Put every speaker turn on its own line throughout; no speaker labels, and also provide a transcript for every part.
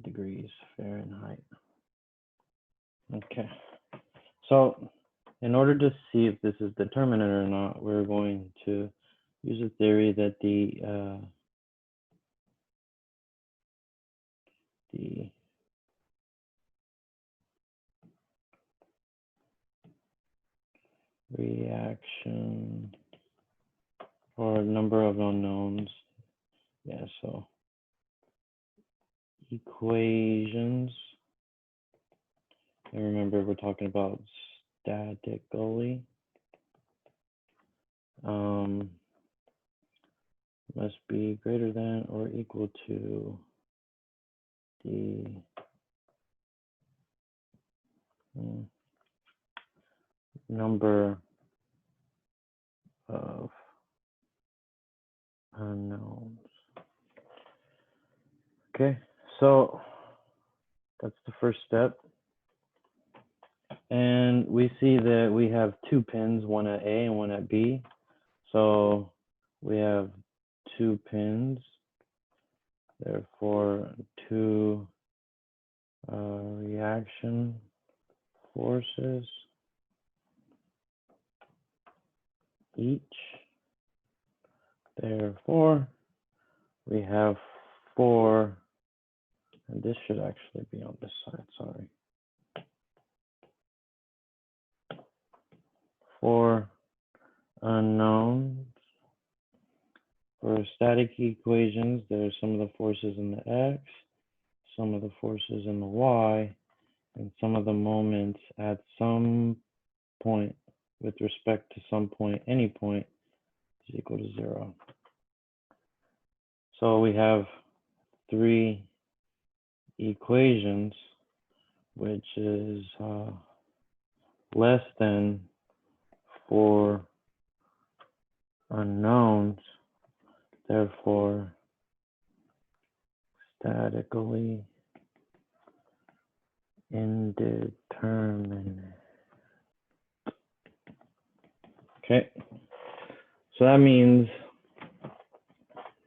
degrees Fahrenheit. Okay, so in order to see if this is determinate or not, we're going to use a theory that the reaction or number of unknowns. Yeah, so equations. And remember, we're talking about statically. Must be greater than or equal to the number of unknowns. Okay, so that's the first step. And we see that we have two pins, one at A and one at B. So we have two pins, therefore two reaction forces each. Therefore, we have 4, and this should actually be on this side, sorry. 4 unknowns. For static equations, there's some of the forces in the x, some of the forces in the y, and some of the moments at some point with respect to some point, any point, is equal to 0. So we have 3 equations, which is less than 4 unknowns, therefore statically indeterminate. Okay, so that means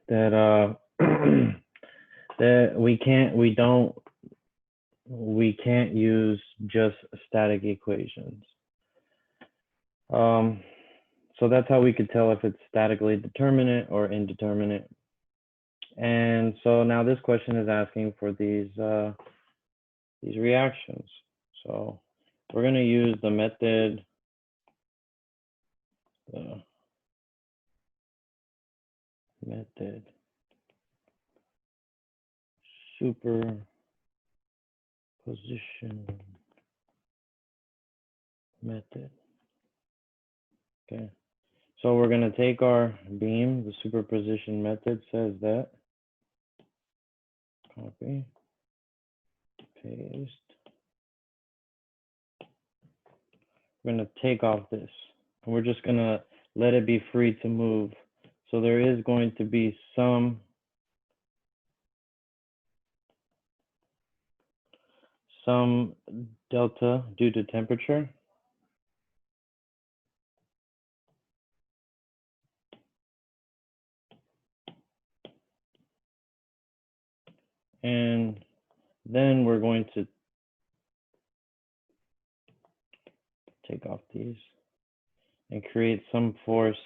that that we can't use just static equations. So that's how we could tell if it's statically determinate or indeterminate. And so now this question is asking for these reactions. So we're going to use the method superposition method. Okay, so we're going to take our beam. The superposition method says that. Copy, paste. We're going to take off this, and we're just going to let it be free to move. So there is going to be some delta due to temperature. And then we're going to take off these and create some force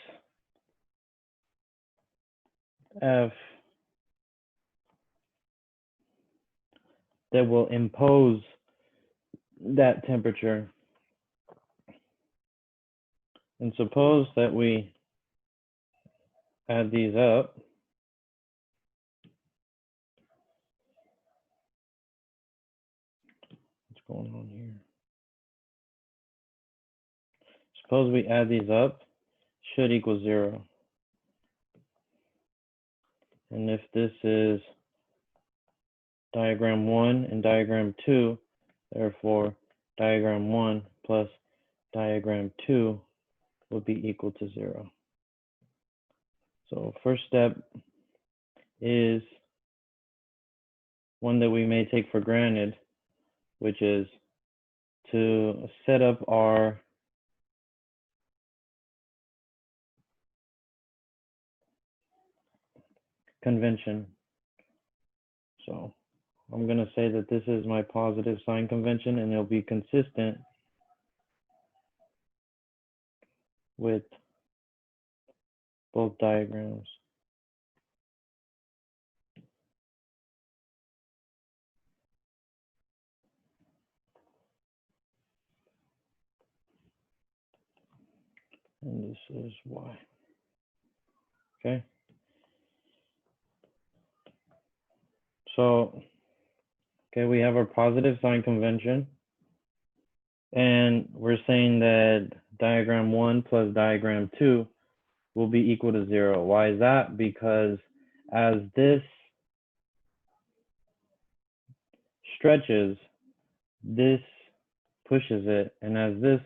F that will impose that temperature. And suppose that we add these up. What's going on here? Suppose we add these up, should equal 0. And if this is diagram 1 and diagram 2, therefore diagram 1 plus diagram 2 will be equal to 0. So first step is one that we may take for granted, which is to set up our convention. So I'm going to say that this is my positive sign convention, and it'll be consistent with both diagrams. And this is y. Okay. So, okay, we have our positive sign convention. And we're saying that diagram 1 plus diagram 2 will be equal to 0. Why is that? Because as this stretches, this pushes it. And as this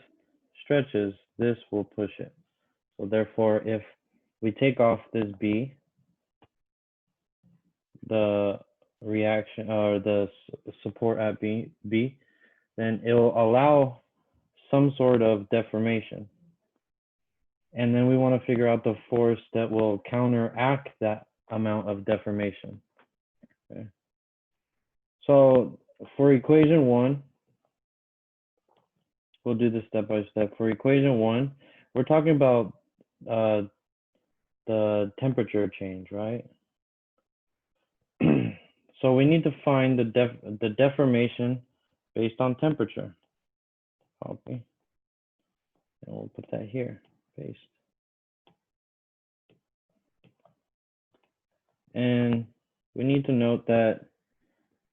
stretches, this will push it. So therefore, if we take off this B, the reaction or the support at B, then it will allow some sort of deformation. And then we want to figure out the force that will counteract that amount of deformation. Okay. So for equation 1, we'll do this step by step. For equation 1, we're talking about the temperature change, right? So we need to find the deformation based on temperature. Copy. And we'll put that here, paste. And we need to note that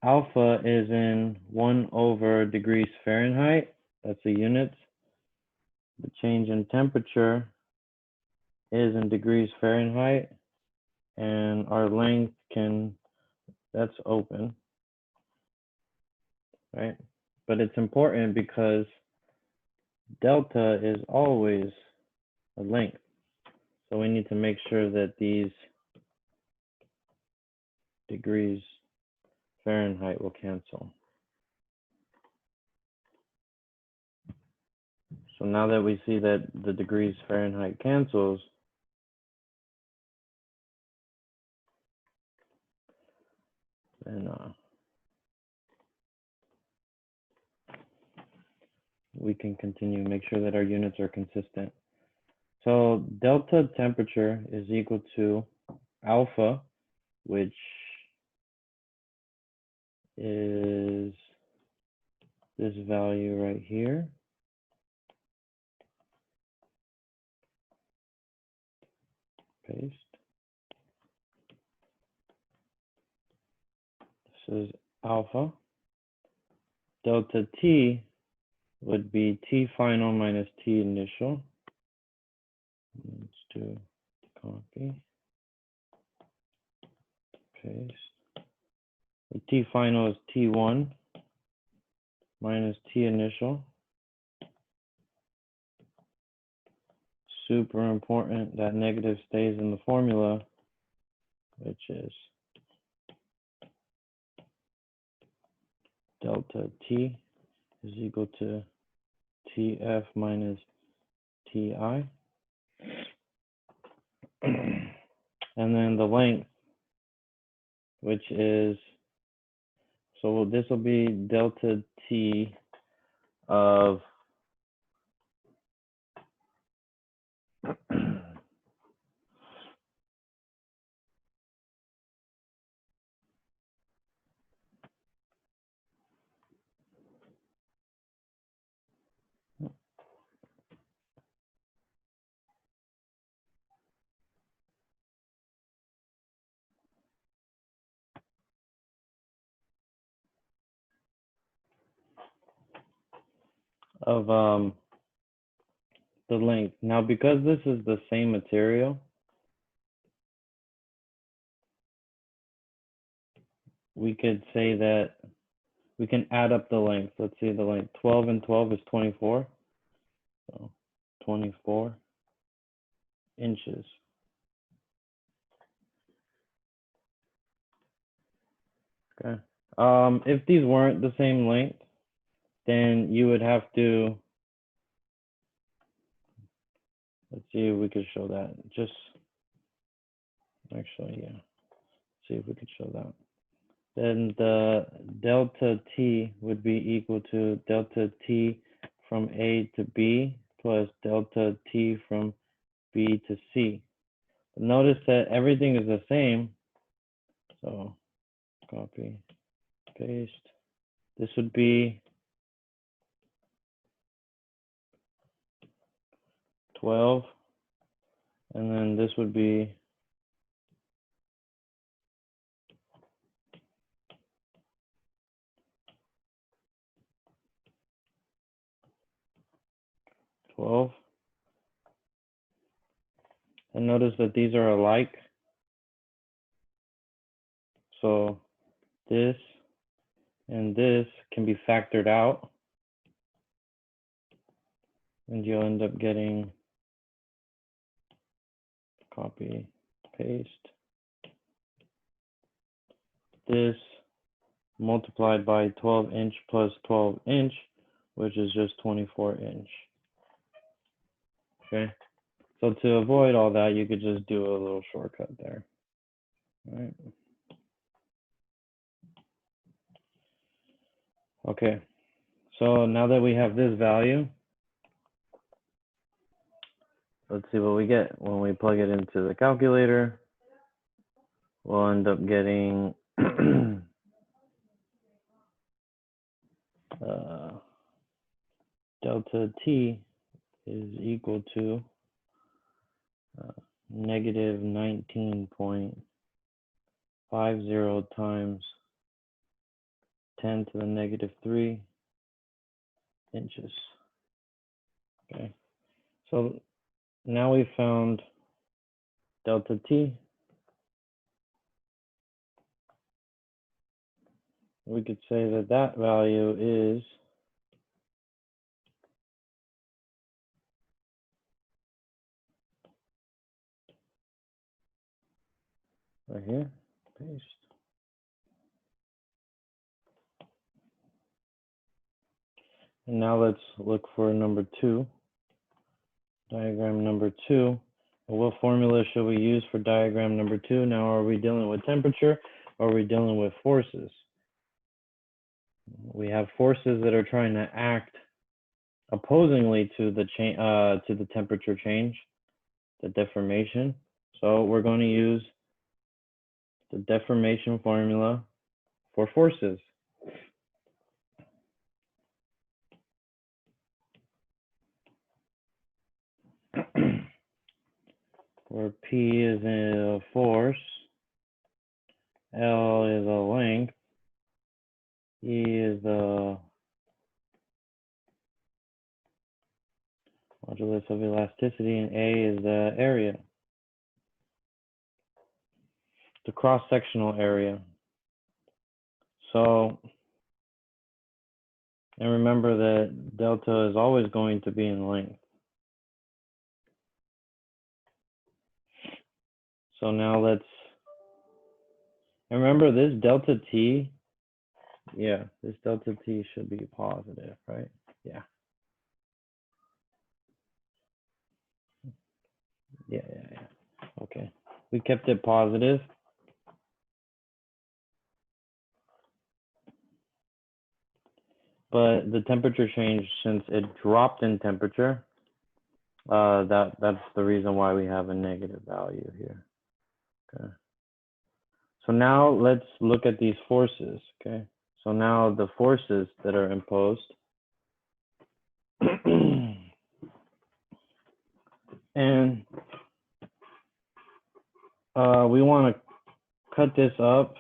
alpha is in 1 over degrees Fahrenheit. That's the units. The change in temperature is in degrees Fahrenheit. And our length that's open, right? But it's important because delta is always a length. So we need to make sure that these degrees Fahrenheit will cancel. So now that we see that the degrees Fahrenheit cancels, then we can continue, make sure that our units are consistent. So delta temperature is equal to alpha, which is this value right here. Paste. This is alpha. Delta T would be T final minus T initial. Let's do copy, paste. The T final is T1 minus T initial. Super important that negative stays in the formula, which is delta T is equal to TF minus TI. And then the length, which is, so this will be delta T of the length. Now, because this is the same material, we could say that we can add up the length. Let's see the length. 12 and 12 is 24. So 24 inches. Okay. If these weren't the same length, then you would have to, let's see if we could show that. Just, actually, yeah. See if we could show that. then the delta t would be equal to delta t from A to B plus delta t from B to C. Notice that everything is the same. So copy, paste. This would be 12. And then this would be 12. And notice that these are alike. So this and this can be factored out. And you'll end up getting copy, paste. This multiplied by 12 inch plus 12 inch, which is just 24 inch. Okay. So to avoid all that, you could just do a little shortcut there. All right. Okay. So now that we have this value, let's see what we get when we plug it into the calculator. We'll end up getting delta t is equal to negative 19.50 times 10 to the negative 3 inches. Okay, so now we found delta t. We could say that that value is right here, paste. And now let's look for number 2, diagram number 2. And what formula should we use for diagram number 2? Now, are we dealing with temperature or are we dealing with forces? We have forces that are trying to act opposingly to the temperature change, the deformation. So we're going to use the deformation formula for forces. Where P is a force, L is a length, E is the modulus of elasticity, and A is the area, the cross-sectional area. So, and remember that delta is always going to be in length. So now let's, and remember this delta t, yeah, this delta t should be positive, right? Yeah. Yeah. Okay, we kept it positive. But the temperature change, since it dropped in temperature, that's the reason why we have a negative value here. Okay. So now let's look at these forces. Okay. So now the forces that are imposed. And we want to cut this up.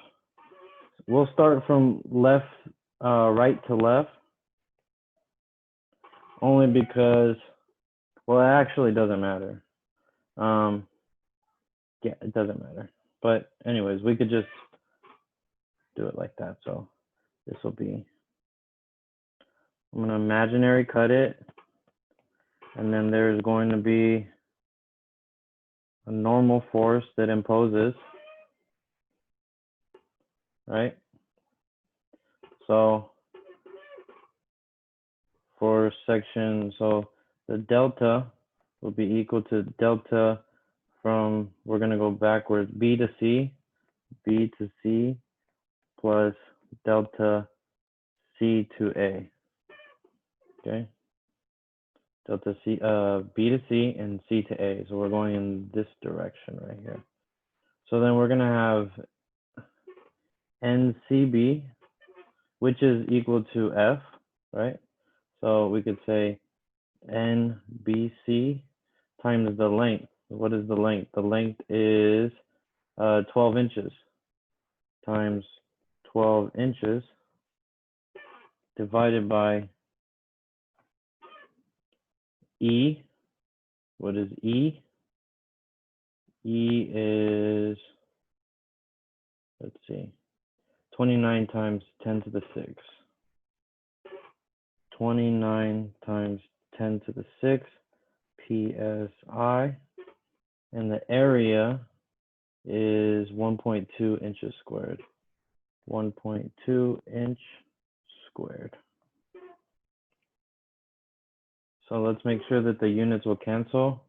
We'll start from right to left, only because, well, it actually doesn't matter. Yeah, it doesn't matter. But anyways, we could just do it like that. So this will be, I'm going to imaginary cut it. And then there's going to be a normal force that imposes, right? So for section, so the delta will be equal to delta from, we're going to go backwards, B to C plus delta C to A. Okay. Delta C, B to C and C to A. So we're going in this direction right here. So then we're going to have NCB, which is equal to F, right? So we could say NBC times the length. What is the length? The length is 12 inches times 12 inches divided by E. What is E? E is, let's see, 29 times 10 to the 6. 29 times 10 to the 6 PSI. And the area is 1.2 inches squared. 1.2 inch squared. So let's make sure that the units will cancel.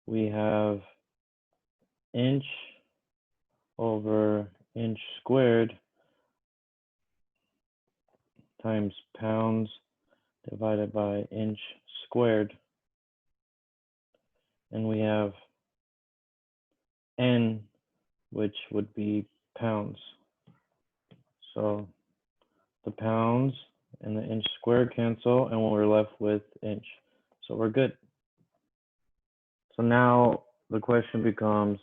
We have inch over inch squared times pounds divided by inch squared. And we have N, which would be pounds. So the pounds and the inch squared cancel, and we're left with inch. So we're good. So now the question becomes,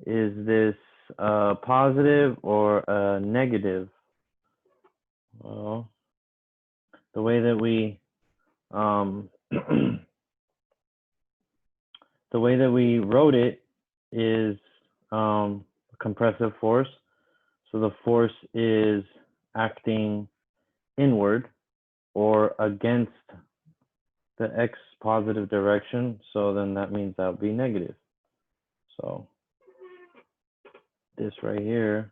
is this a positive or a negative? Well, the way that we the way that we wrote it is compressive force. So the force is acting inward or against the x positive direction. So then that means that would be negative. So this right here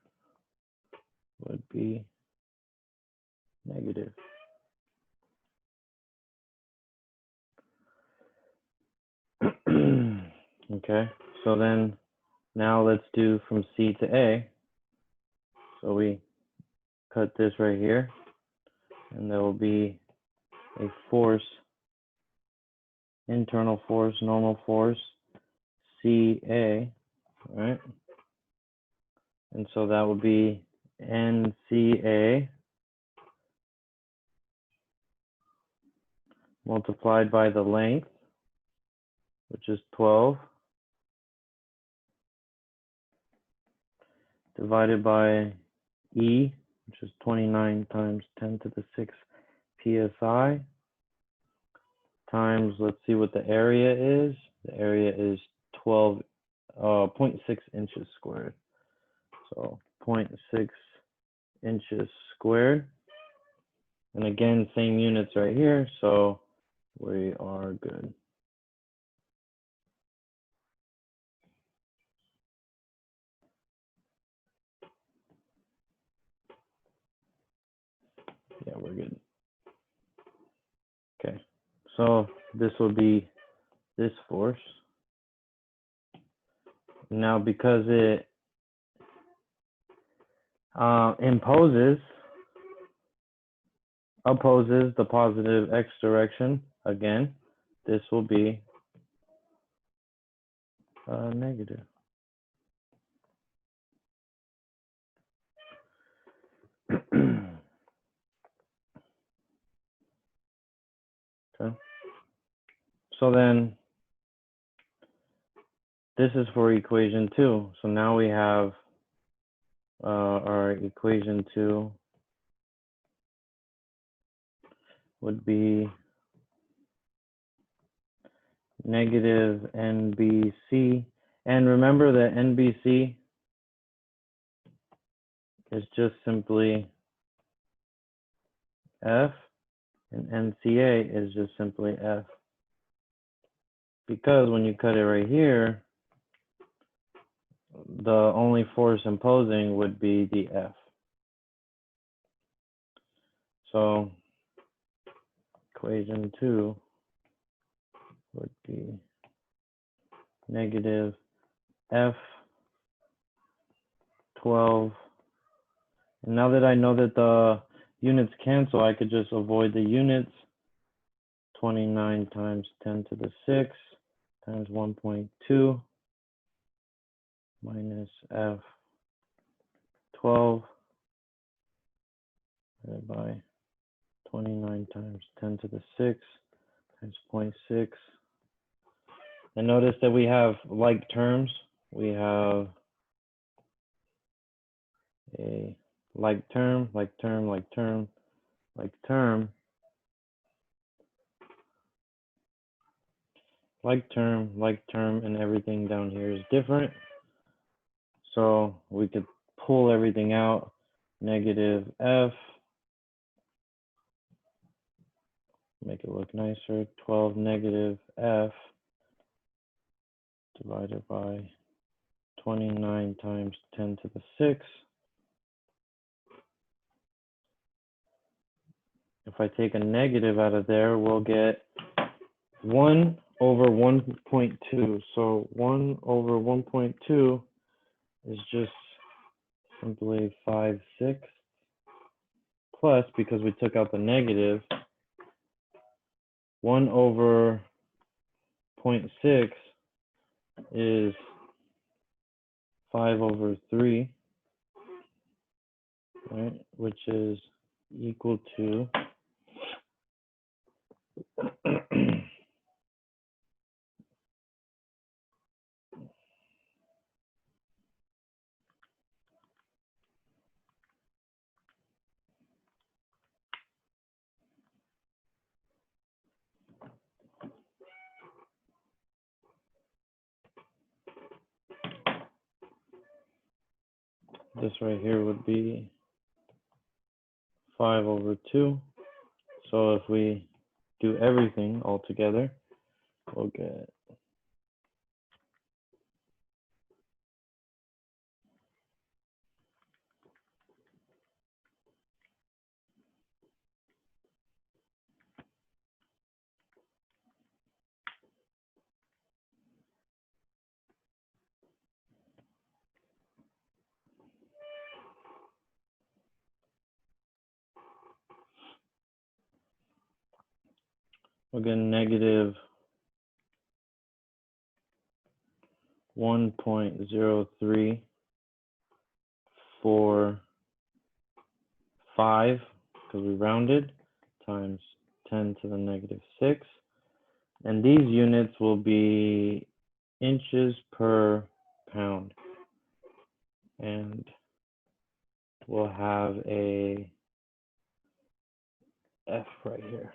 would be negative. Okay, so then now let's do from C to A. So we cut this right here, and there will be a force, internal force, normal force, CA, right? And so that would be NCA multiplied by the length, which is 12, divided by E, which is 29 times 10 to the 6 PSI, times, let's see what the area is. The area is 0.6 inches squared. So 0.6 inches squared. And again, same units right here, so we are good. Yeah, we're good. Okay, so this will be this force. Now, because it opposes the positive x direction, again, this will be negative. Okay. So then this is for equation 2. So now we have our equation 2 would be negative NBC. And remember that NBC is just simply F, and NCA is just simply F. Because when you cut it right here, the only force imposing would be the F. So equation 2 would be negative F 12 And now that I know that the units cancel, I could just avoid the units. 29 times 10 to the 6 times 1.2 minus F 12 divided by 29 times 10 to the 6 times 0.6. And notice that we have like terms. We have a like term, like term, like term, like term, like term, and everything down here is different. So we could pull everything out. Negative F, make it look nicer, 12 negative F divided by 29 times 10 to the 6. If I take a negative out of there, we'll get 1 over 1.2. So 1 over 1.2 is just simply 5/6 plus, because we took out the negative, 1 over 0.6 is 5 over 3, right? Which is equal to this right here would be 5 over 2. So if we do everything all together, we'll get negative 1.0345 because we rounded times 10 to the negative 6. And these units will be inches per pound. And we'll have a F right here.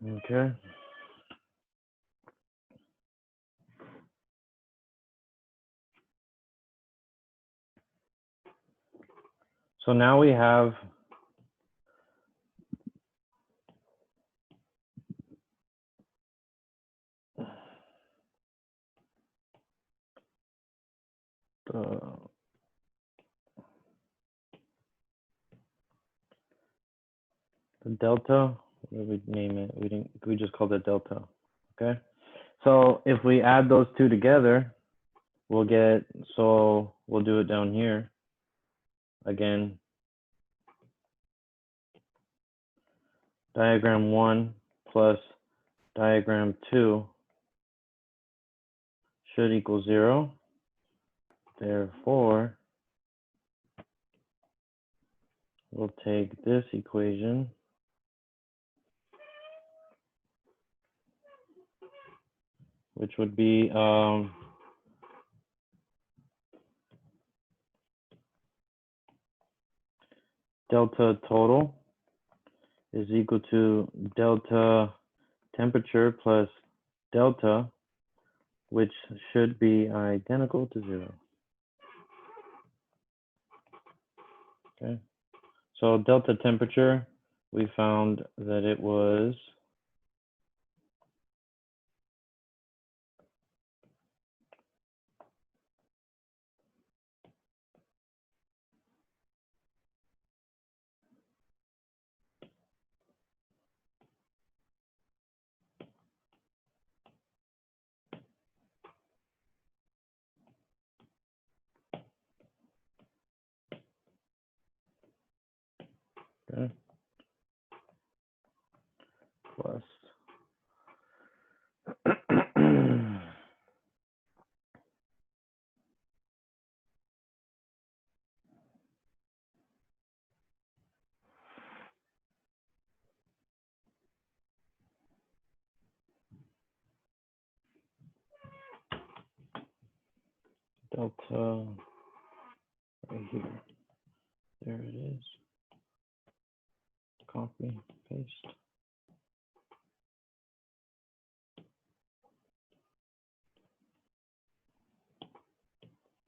Okay. So now we have the delta. What did we name it? We just called it delta. Okay. So if we add those two together, we'll get, so we'll do it down here again. Diagram 1 plus diagram 2 should equal 0. Therefore, we'll take this equation, which would be delta total is equal to delta temperature plus delta, which should be identical to 0. Okay, so delta temperature, we found that it was delta right here. There it is. Copy, paste.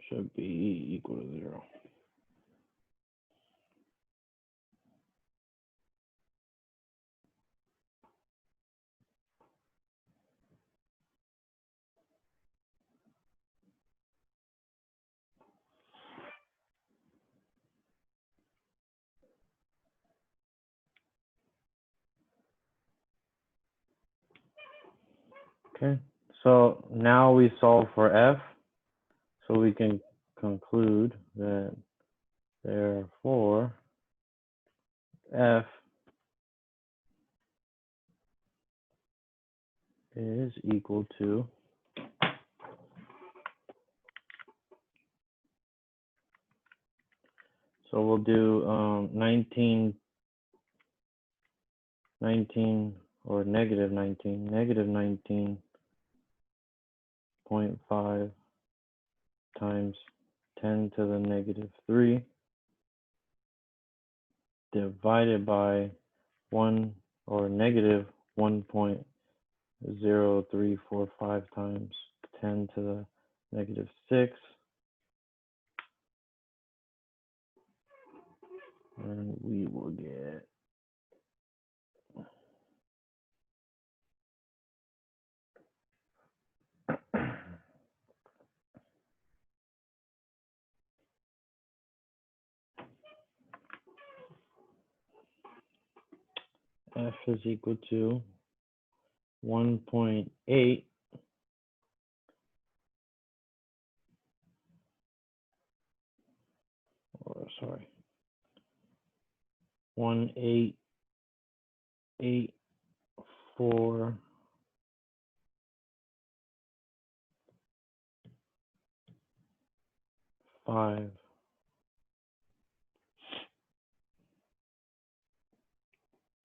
Should be equal to 0. Okay, so now we solve for f, so we can conclude that therefore f is equal to so we'll do 19 or negative 19.5 times 10 to the negative 3 divided by 1 or negative 1.0345 times 10 to the negative 6, and we will get f is equal to 1.8 or sorry 1.884 5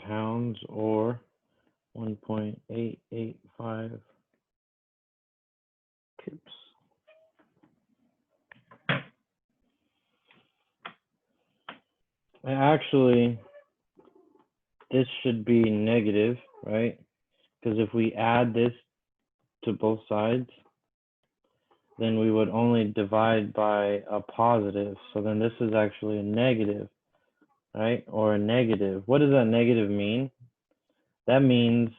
pounds or 1.885 kips. And actually, this should be negative, right? Because if we add this to both sides, then we would only divide by a positive. So then this is actually a negative, right? Or a negative. What does that negative mean? That means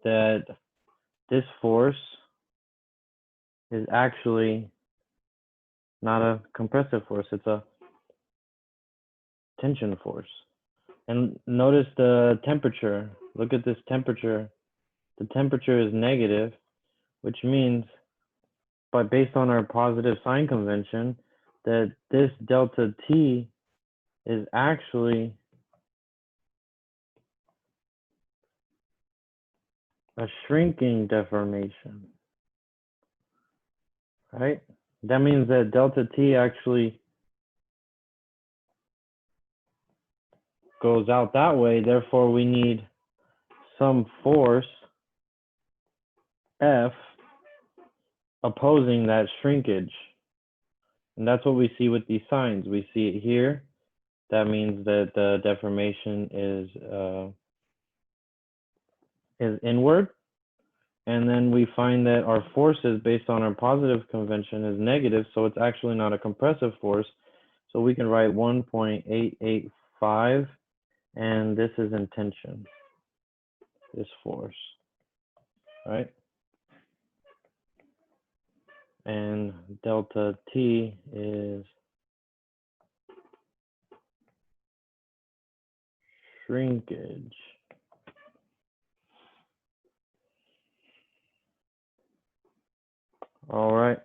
that this force is actually not a compressive force, it's a tension force. And notice the temperature. Look at this temperature. The temperature is negative, which means, but based on our positive sign convention, that this delta T is actually a shrinking deformation, right? That means that delta T actually goes out that way. Therefore, we need some force F opposing that shrinkage. And that's what we see with these signs. We see it here. That means that the deformation is inward. And then we find that our forces based on our positive convention is negative, so it's actually not a compressive force. So we can write 1.885, and this is in tension, this force, right? And delta T is shrinkage. All right.